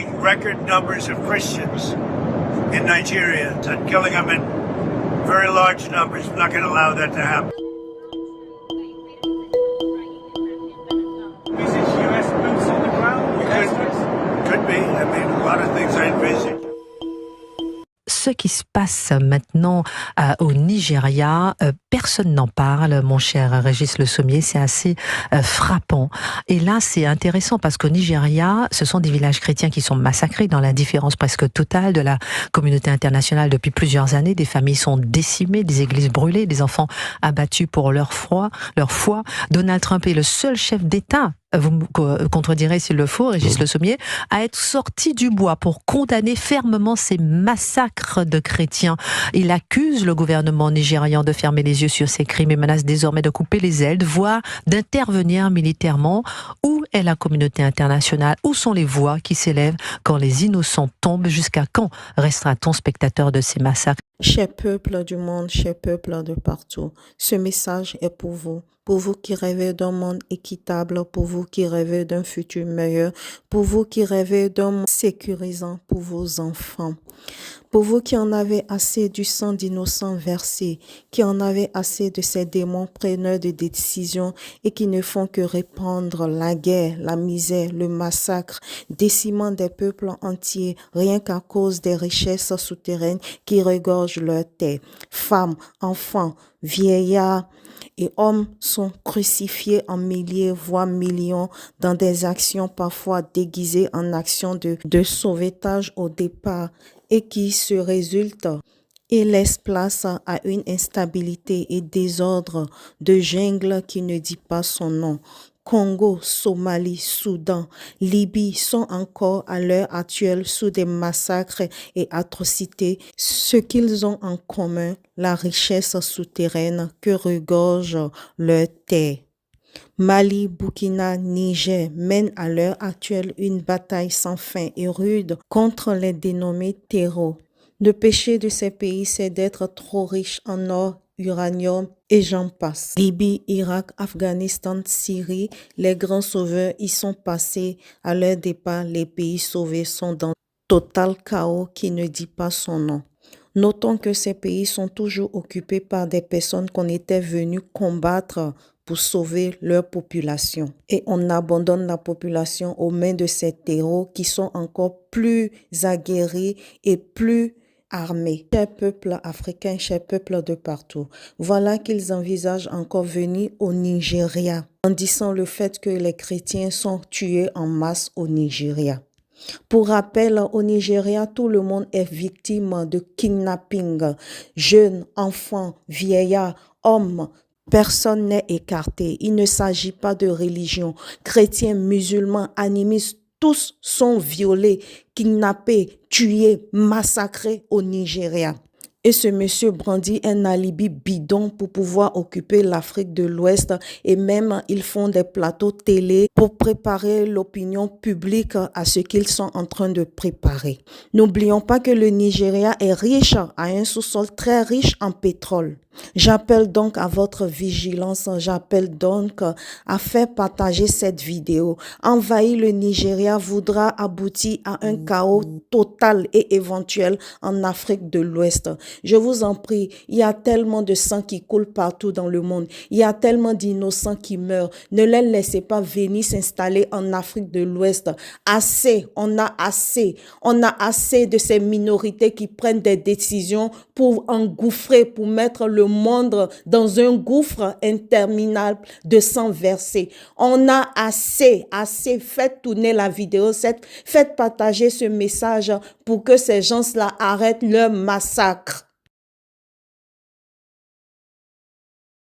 killing record numbers of Christians in Nigeria and killing them in very large numbers. We're not going to allow that to happen. Envisage US boots on the ground? Could be. I mean, a lot of things I envisage. Ce qui se passe maintenant au Nigeria, personne n'en parle, mon cher Régis Le Sommier, c'est assez frappant. Et là, c'est intéressant parce qu'au Nigeria, ce sont des villages chrétiens qui sont massacrés dans l'indifférence presque totale de la communauté internationale depuis plusieurs années. Des familles sont décimées, des églises brûlées, des enfants abattus pour leur foi. Donald Trump est le seul chef d'État, vous me contredirez s'il le faut, Régis Le Sommier, à être sorti du bois pour condamner fermement ces massacres de chrétiens. Il accuse le gouvernement nigérian de fermer les yeux sur ces crimes et menace désormais de couper les ailes, voire d'intervenir militairement. Où est la communauté internationale? Où sont les voix qui s'élèvent quand les innocents tombent? Jusqu'à quand restera-t-on spectateur de ces massacres? Chers peuples du monde, chers peuples de partout, ce message est pour vous qui rêvez d'un monde équitable, pour vous qui rêvez d'un futur meilleur, pour vous qui rêvez d'un monde sécurisant pour vos enfants, pour vous qui en avez assez du sang d'innocents versé, qui en avez assez de ces démons preneurs de décisions et qui ne font que répandre la guerre, la misère, le massacre, décimant des peuples entiers, rien qu'à cause des richesses souterraines qui regorgent leur terre. Femmes, enfants, vieillards et hommes sont crucifiés en milliers, voire millions, dans des actions parfois déguisées en actions de sauvetage au départ et qui se résultent et laisse place à une instabilité et désordre de jungle qui ne dit pas son nom. Congo, Somalie, Soudan, Libye sont encore à l'heure actuelle sous des massacres et atrocités. Ce qu'ils ont en commun, la richesse souterraine que regorge leur terre. Mali, Burkina, Niger mènent à l'heure actuelle une bataille sans fin et rude contre les dénommés terreaux. Le péché de ces pays, c'est d'être trop riches en or, uranium et j'en passe. Libye, Irak, Afghanistan, Syrie, les grands sauveurs y sont passés. À leur départ, les pays sauvés sont dans total chaos qui ne dit pas son nom. Notons que ces pays sont toujours occupés par des personnes qu'on était venu combattre pour sauver leur population. Et on abandonne la population aux mains de ces terreaux qui sont encore plus aguerris et plus armés. Chers peuples africains, chers peuples de partout, voilà qu'ils envisagent encore venir au Nigeria en disant le fait que les chrétiens sont tués en masse au Nigeria. Pour rappel, au Nigeria, tout le monde est victime de kidnapping. Jeunes, enfants, vieillards, hommes, personne n'est écarté. Il ne s'agit pas de religion. Chrétiens, musulmans, animistes, tous sont violés, kidnappés, tués, massacrés au Nigeria. Et ce monsieur brandit un alibi bidon pour pouvoir occuper l'Afrique de l'Ouest et même ils font des plateaux télé pour préparer l'opinion publique à ce qu'ils sont en train de préparer. N'oublions pas que le Nigeria est riche, a un sous-sol très riche en pétrole. J'appelle donc à votre vigilance, j'appelle donc à faire partager cette vidéo. Envahir le Nigeria voudra aboutir à un chaos total et éventuel en Afrique de l'Ouest. Je vous en prie, il y a tellement de sang qui coule partout dans le monde. Il y a tellement d'innocents qui meurent. Ne les laissez pas venir s'installer en Afrique de l'Ouest. Assez, on a assez. On a assez de ces minorités qui prennent des décisions pour engouffrer, pour mettre le monde dans un gouffre interminable de sang versé. On a assez, assez. Faites tourner la vidéo, faites partager ce message pour que ces gens-là arrêtent leur massacre.